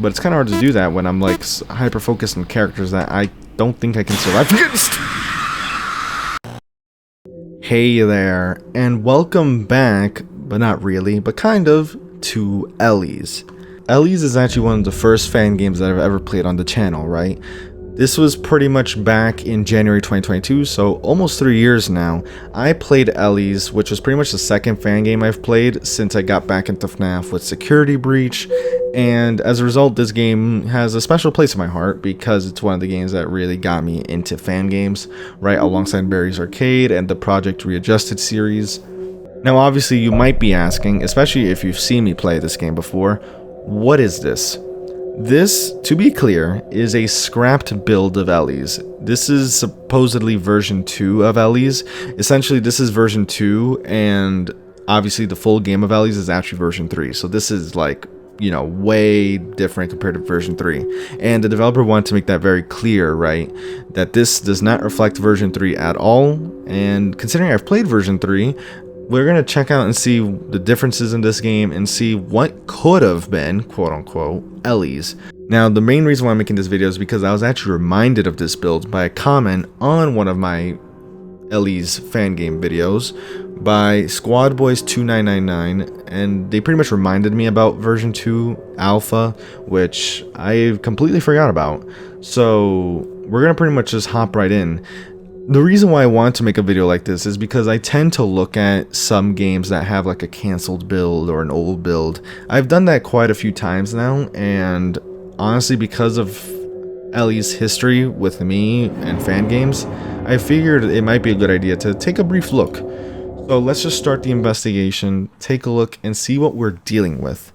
but it's kind of hard to do that when I'm like hyper focused on characters that I don't think I can survive against. Hey there, and welcome back, but not really, but kind of, to ELLIE'S. ELLIE'S is actually one of the first fan games that I've ever played on the channel, right? This was pretty much back in January 2022, so almost 3 years now. I played ELLIE'S, which was pretty much the second fan game I've played since I got back into FNAF with Security Breach, and as a result, this game has a special place in my heart because it's one of the games that really got me into fan games, right alongside Barry's Arcade and the Project Readjusted series. Now obviously you might be asking, especially if you've seen me play this game before, what is this? This, to be clear, is a scrapped build of ELLIE'S. This is supposedly version 2 of ELLIE'S. Essentially, this is version 2, and obviously the full game of ELLIE'S is actually version 3. So this is like, you know, way different compared to version 3. And the developer wanted to make that very clear, right? That this does not reflect version 3 at all. And considering I've played version 3, we're going to check out and see the differences in this game and see what could have been, quote-unquote, ELLIE'S. Now, the main reason why I'm making this video is because I was actually reminded of this build by a comment on one of my ELLIE'S fan game videos by SquadBoys2999, and they pretty much reminded me about version 2 alpha, which I completely forgot about. So we're going to pretty much just hop right in. The reason why I want to make a video like this is because I tend to look at some games that have like a canceled build or an old build. I've done that quite a few times now, and honestly, because of ELLIE'S history with me and fan games, I figured it might be a good idea to take a brief look. So let's just start the investigation, take a look, and see what we're dealing with.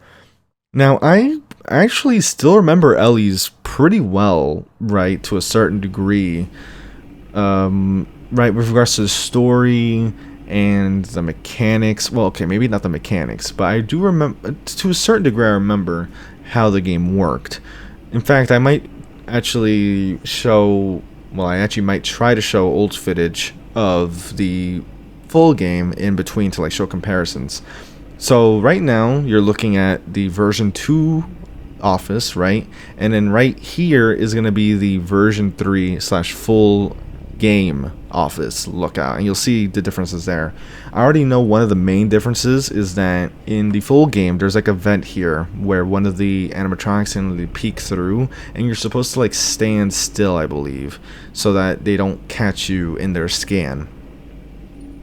Now, I actually still remember ELLIE'S pretty well, right, to a certain degree. Right, with regards to the story and the mechanics. Well, okay, maybe not the mechanics, but I do remember, to a certain degree, I remember how the game worked. In fact, I might actually show, well, I actually might try to show old footage of the full game in between to like show comparisons. So right now, you're looking at the version 2 office, right? And then right here is going to be the version 3 / full game office lookout, and you'll see the differences there. I already know one of the main differences is that in the full game there's like a vent here where one of the animatronics can peek through, and you're supposed to like stand still, I believe, so that they don't catch you in their scan.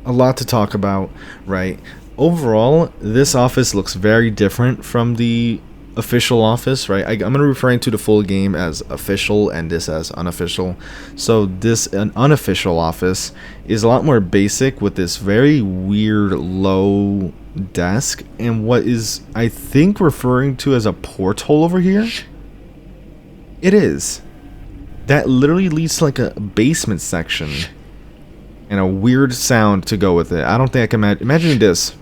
A lot to talk about, right? Overall, this office looks very different from the official office, right? I'm going to referring to the full game as official and this as unofficial. So this an unofficial office is a lot more basic with this very weird low desk and what is, I think, referring to as a porthole over here. It is. That literally leads to like a basement section and a weird sound to go with it. I don't think I can imagine this.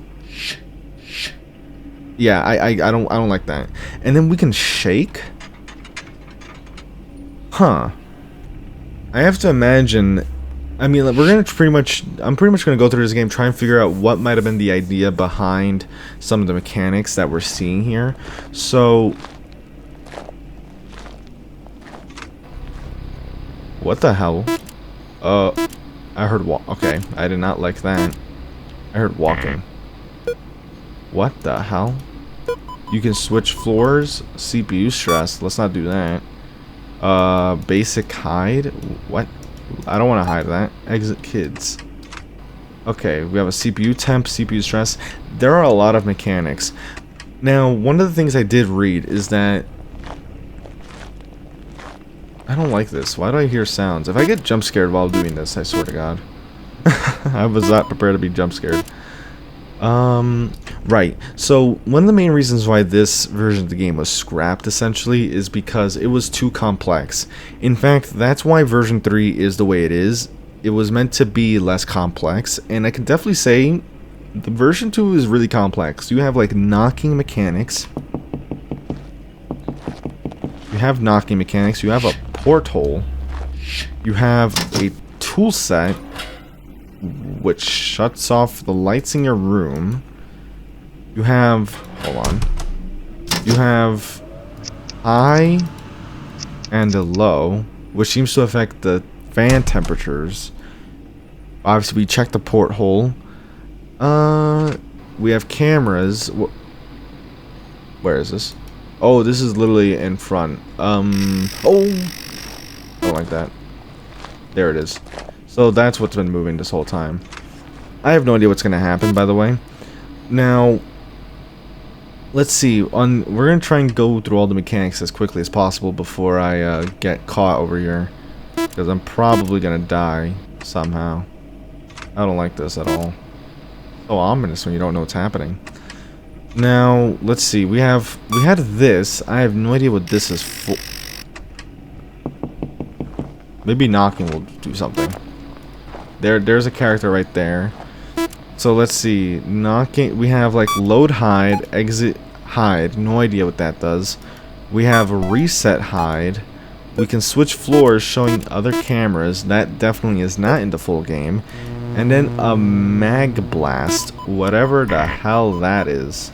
Yeah, I don't like that. And then we can shake? Huh. I have to imagine, I mean, we're gonna I'm pretty much gonna go through this game, try and figure out what might have been the idea behind some of the mechanics that we're seeing here. So what the hell? I heard okay, I did not like that. I heard walking. What the hell? You can switch floors, CPU stress. Let's not do that. Basic hide. What? I don't want to hide that. Exit kids. Okay, we have a CPU temp, CPU stress. There are a lot of mechanics. Now, one of the things I did read is that I don't like this. Why do I hear sounds? If I get jump scared while doing this, I swear to God. I was not prepared to be jump scared. Right. So one of the main reasons why this version of the game was scrapped essentially is because it was too complex. In fact, that's why version 3 is the way it is. It was meant to be less complex, and I can definitely say the version 2 is really complex. You have like knocking mechanics. You have knocking mechanics. You have a porthole. You have a tool set which shuts off the lights in your room. You have, hold on, you have high and a low, which seems to affect the fan temperatures. Obviously, we checked the porthole. We have cameras. Where is this? Oh, this is literally in front. Oh! I don't like that. There it is. So that's what's been moving this whole time. I have no idea what's going to happen, by the way. Now, let's see. We're going to try and go through all the mechanics as quickly as possible before I get caught over here. Because I'm probably going to die somehow. I don't like this at all. So ominous when you don't know what's happening. Now, let's see. We had this. I have no idea what this is for. Maybe knocking will do something. There's a character right there. So let's see. Knocking. We have like load hide, exit hide. No idea what that does. We have a reset hide. We can switch floors showing other cameras. That definitely is not in the full game. And then a mag blast. Whatever the hell that is.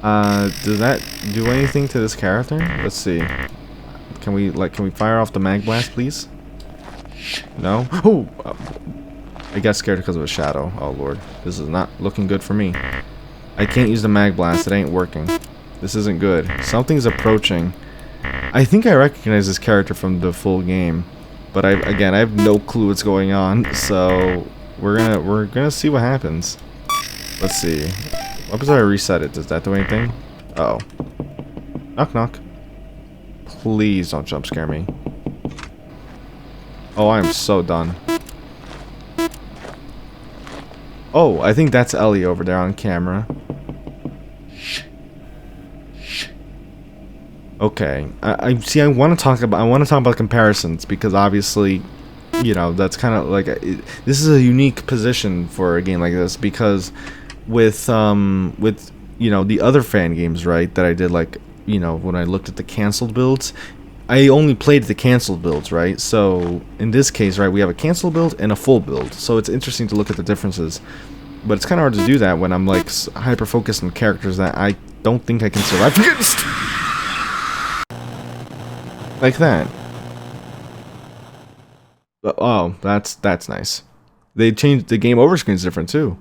Does that do anything to this character? Let's see. Can we fire off the mag blast, please? No? Oh! I got scared because of a shadow. Oh lord. This is not looking good for me. I can't use the mag blast. It ain't working. This isn't good. Something's approaching. I think I recognize this character from the full game. But I have no clue what's going on. So we're gonna see what happens. Let's see. What was I reset it? Does that do anything? Uh oh. Knock knock. Please don't jump scare me. Oh, I am so done. Oh, I think that's Ellie over there on camera. Okay. I see. I want to talk about comparisons because obviously, you know, that's kind of like this is a unique position for a game like this because with you know the other fan games, right, that I did, like, you know, when I looked at the canceled builds, I only played the canceled builds, right? So in this case, right, we have a canceled build and a full build. So it's interesting to look at the differences. But it's kind of hard to do that when I'm like hyper focused on characters that I don't think I can survive against. Like that. But, oh, that's nice. They changed the game over screen's different too.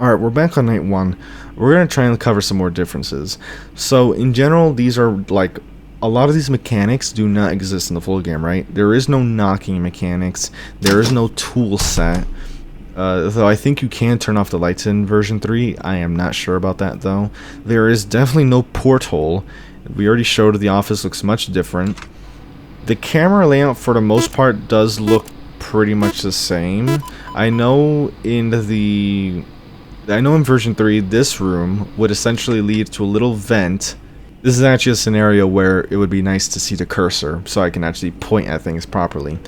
Alright, we're back on night 1. We're going to try and cover some more differences. So, in general, these are, like, a lot of these mechanics do not exist in the full game, right? There is no knocking mechanics. There is no tool set. Though I think you can turn off the lights in version 3. I am not sure about that, though. There is definitely no porthole. We already showed the office looks much different. The camera layout, for the most part, does look pretty much the same. I know in version 3, this room would essentially lead to a little vent. This is actually a scenario where it would be nice to see the cursor, so I can actually point at things properly.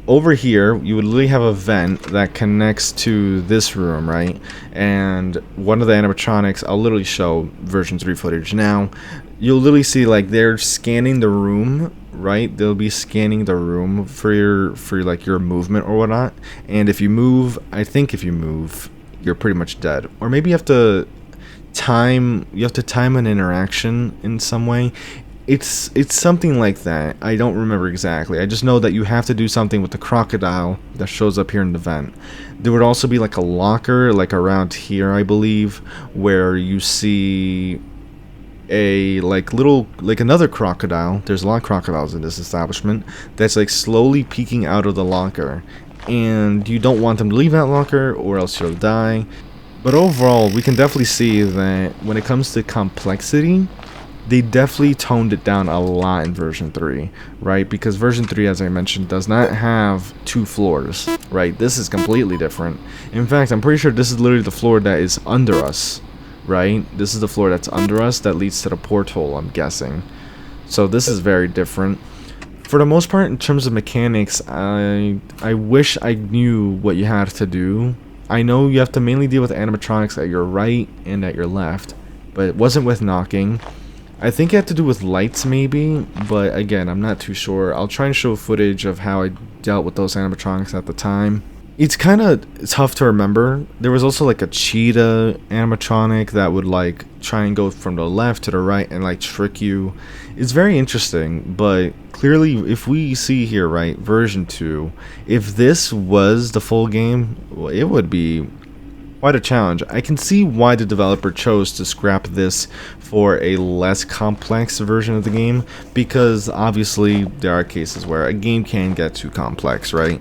Over here, you would literally have a vent that connects to this room, right? And one of the animatronics, I'll literally show version 3 footage now. You'll literally see, like, they're scanning the room, right? They'll be scanning the room for your movement or whatnot. And if you move, I think if you move, you're pretty much dead. Or maybe you have to time an interaction in some way. It's something like that. I don't remember exactly. I just know that you have to do something with the crocodile that shows up here in the vent. There would also be like a locker, like around here, I believe, where you see a another crocodile. There's a lot of crocodiles in this establishment that's like slowly peeking out of the locker. And you don't want them to leave that locker or else you'll die. But overall, we can definitely see that when it comes to complexity, they definitely toned it down a lot in version 3, right? Because version 3, as I mentioned, does not have 2 floors, right? This is completely different. In fact, I'm pretty sure this is literally the floor that is under us, right? This is the floor that's under us that leads to the porthole, I'm guessing. So this is very different. For the most part, in terms of mechanics, I wish I knew what you had to do. I know you have to mainly deal with animatronics at your right and at your left, but it wasn't with knocking. I think it had to do with lights maybe, but again, I'm not too sure. I'll try and show footage of how I dealt with those animatronics at the time. It's kind of tough to remember. There was also like a cheetah animatronic that would like try and go from the left to the right and like trick you. It's very interesting, but clearly if we see here, right, version 2, if this was the full game, well, it would be quite a challenge. I can see why the developer chose to scrap this for a less complex version of the game, because obviously there are cases where a game can get too complex, right?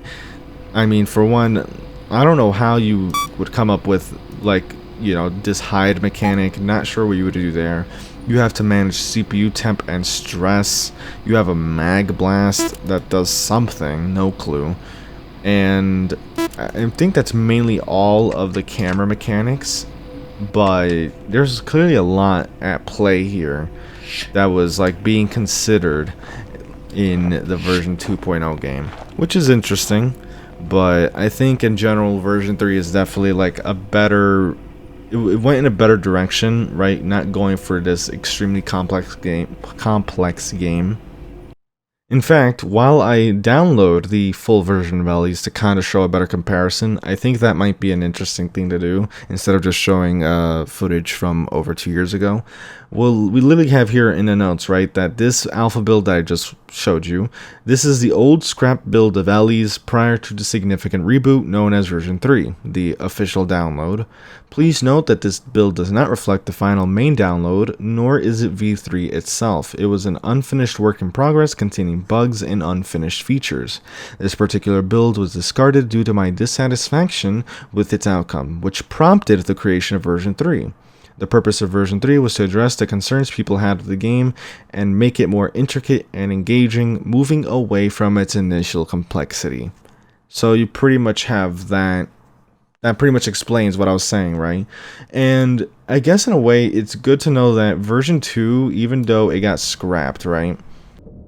I mean, for one, I don't know how you would come up with, like, you know, this hide mechanic. Not sure what you would do there. You have to manage CPU temp and stress. You have a mag blast that does something, no clue. And I think that's mainly all of the camera mechanics, but there's clearly a lot at play here that was like being considered in the version 2.0 game, which is interesting. But I think in general version 3 is definitely like a better, it went in a better direction, right? Not going for this extremely complex game. In fact, while I download the full version of ELLIE'S to kind of show a better comparison, I think that might be an interesting thing to do instead of just showing footage from over 2 years ago. Well, we literally have here in the notes, right, that this alpha build that I just showed you, this is the old scrap build of ELLIE'S prior to the significant reboot known as version 3, the official download. Please note that this build does not reflect the final main download, nor is it V3 itself. It was an unfinished work in progress containing bugs and unfinished features. This particular build was discarded due to my dissatisfaction with its outcome, which prompted the creation of version 3. The purpose of version 3 was to address the concerns people had with the game and make it more intricate and engaging, moving away from its initial complexity. So you pretty much have that. That pretty much explains what I was saying, right? And I guess in a way, it's good to know that version 2, even though it got scrapped, right?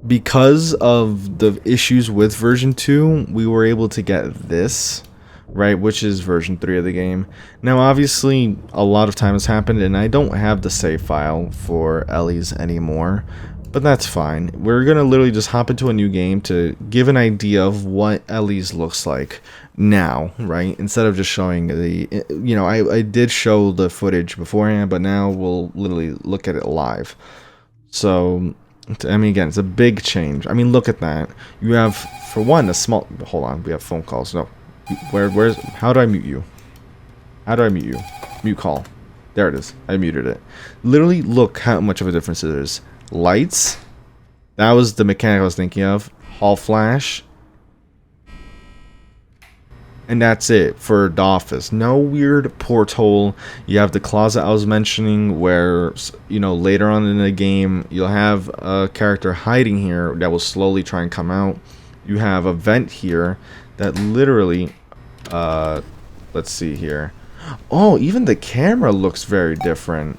Because of the issues with version 2, we were able to get this, right, which is version 3 of the game. Now obviously a lot of time has happened and I don't have the save file for ELLIE'S anymore, but that's fine. We're gonna literally just hop into a new game to give an idea of what ELLIE'S looks like now, right, instead of just showing the, you know, I did show the footage beforehand, but now we'll literally look at it live. So I mean, again, it's a big change. I mean, look at that. You have, for one, a small, hold on, we have phone calls. No, where's, how do I mute you? How do I mute you? Mute call. There it is. I muted it. Literally, look how much of a difference it is. Lights. That was the mechanic I was thinking of. Hall flash. And that's it for the office. No weird porthole. You have the closet I was mentioning where, you know, later on in the game, you'll have a character hiding here that will slowly try and come out. You have a vent here that literally, let's see here. Oh, even the camera looks very different.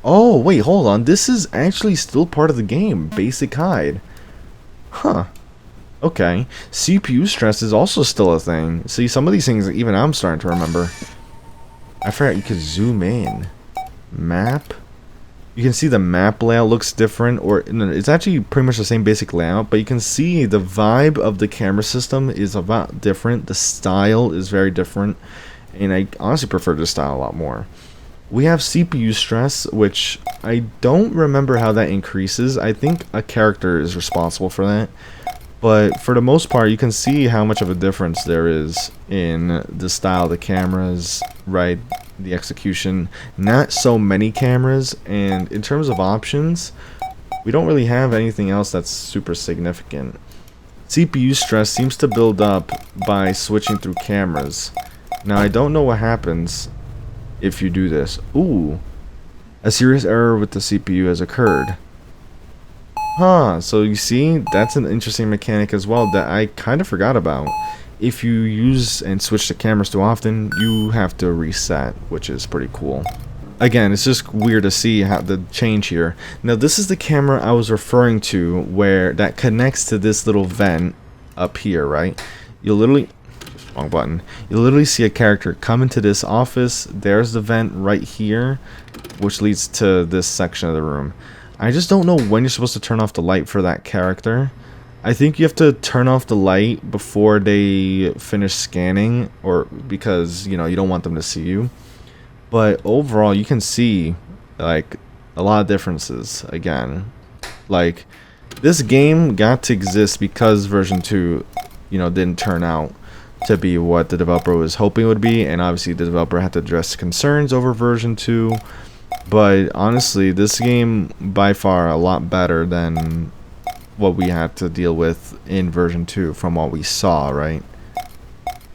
Oh, wait, hold on. This is actually still part of the game. Basic hide. Huh. Okay. CPU stress is also still a thing. See, some of these things even I'm starting to remember. I forgot you could zoom in. Map. You can see the map layout looks different, or it's actually pretty much the same basic layout, but you can see the vibe of the camera system is a lot different. The style is very different, and I honestly prefer this style a lot more. We have CPU stress, which I don't remember how that increases. I think a character is responsible for that. But for the most part, you can see how much of a difference there is in the style of the cameras, right? The execution. Not so many cameras, and in terms of options, we don't really have anything else that's super significant. CPU stress seems to build up by switching through cameras. Now, I don't know what happens if you do this. Ooh, a serious error with the CPU has occurred. Huh, so you see, that's an interesting mechanic as well that I kind of forgot about. If you use and switch the cameras too often, you have to reset, which is pretty cool. Again, it's just weird to see how the change here. Now, this is the camera I was referring to where that connects to this little vent up here, right? You'll literally... wrong button. You'll literally see a character come into this office. There's the vent right here, which leads to this section of the room. I just don't know when you're supposed to turn off the light for that character. I think you have to turn off the light before they finish scanning, or because, you know, you don't want them to see you. But overall, you can see, like, a lot of differences, again. Like, this game got to exist because version 2, you know, didn't turn out to be what the developer was hoping it would be, and obviously the developer had to address concerns over version 2. But honestly, this game, by far, a lot better than what we had to deal with in version 2 from what we saw, right?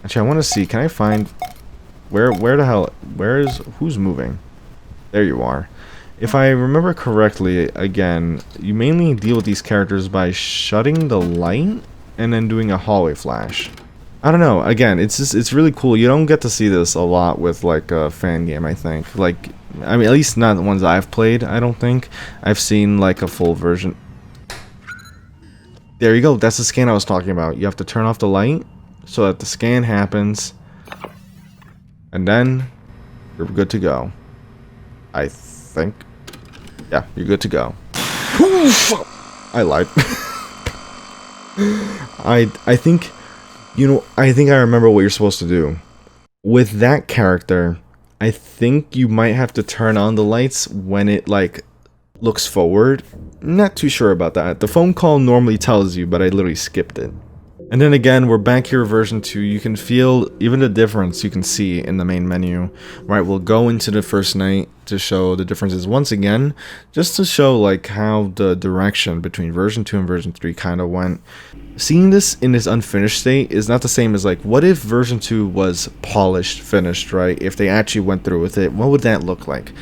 Actually, I want to see, can I find where the hell, who's moving? There you are. If I remember correctly, again, you mainly deal with these characters by shutting the light and then doing a hallway flash. I don't know, again, it's really cool. You don't get to see this a lot with like a fan game, I think. Like, I mean, at least not the ones I've played, I don't think. I've seen like a full version. There you go, that's the scan I was talking about. You have to turn off the light so that the scan happens, and then you're good to go. I think. Yeah, you're good to go. I lied. I think, you know, I think I remember what you're supposed to do. With that character, I think you might have to turn on the lights when it, like, looks forward. Not too sure about that. The phone call normally tells you, but I literally skipped it. And then again, we're back here version 2. You can feel even the difference you can see in the main menu. Right, we'll go into the first night to show the differences once again, just to show like how the direction between version 2 and version 3 kind of went. Seeing this in this unfinished state is not the same as like, what if version 2 was polished, finished, right? If they actually went through with it, what would that look like?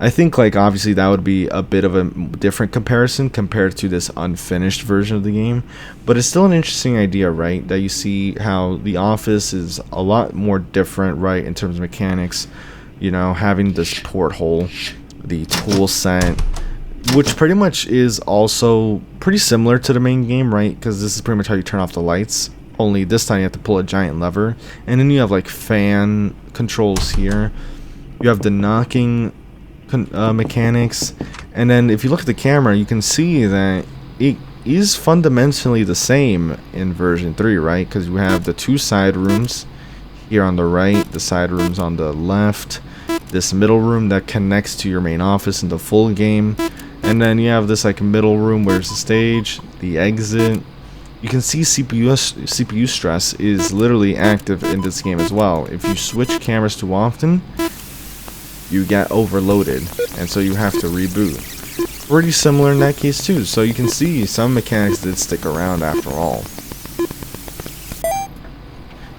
I think, like, obviously that would be a bit of a different comparison compared to this unfinished version of the game, but it's still an interesting idea, right? That you see how the office is a lot more different, right, in terms of mechanics, you know, having this porthole, the tool set, which pretty much is also pretty similar to the main game, right? Because this is pretty much how you turn off the lights, only this time you have to pull a giant lever, and then you have, like, fan controls here. You have the knocking mechanics, and then if you look at the camera, you can see that it is fundamentally the same in version 3, right? Because you have the two side rooms here on the right, the side rooms on the left, this middle room that connects to your main office in the full game, and then you have this like middle room where's the stage, the exit. You can see CPU stress is literally active in this game as well. If you switch cameras too often, you get overloaded, and so you have to reboot. Pretty similar in that case too, so you can see some mechanics did stick around after all.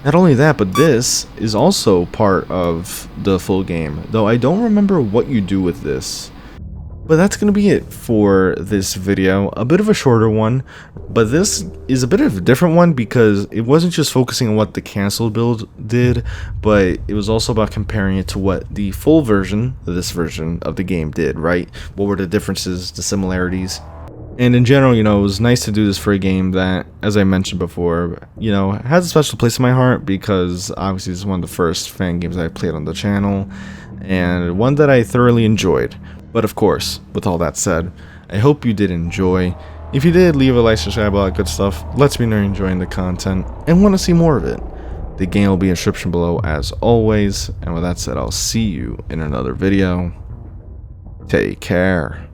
Not only that, but this is also part of the full game, though I don't remember what you do with this. But that's going to be it for this video. A bit of a shorter one, but this is a bit of a different one because it wasn't just focusing on what the cancel build did, but it was also about comparing it to what the full version, this version of the game did, right? What were the differences, the similarities? And in general, you know, it was nice to do this for a game that, as I mentioned before, you know, has a special place in my heart because obviously this is one of the first fan games I played on the channel, and one that I thoroughly enjoyed. But of course, with all that said, I hope you did enjoy. If you did, leave a like, subscribe, all that good stuff. Lets me know you're enjoying the content and want to see more of it. The game will be in the description below as always. And with that said, I'll see you in another video. Take care.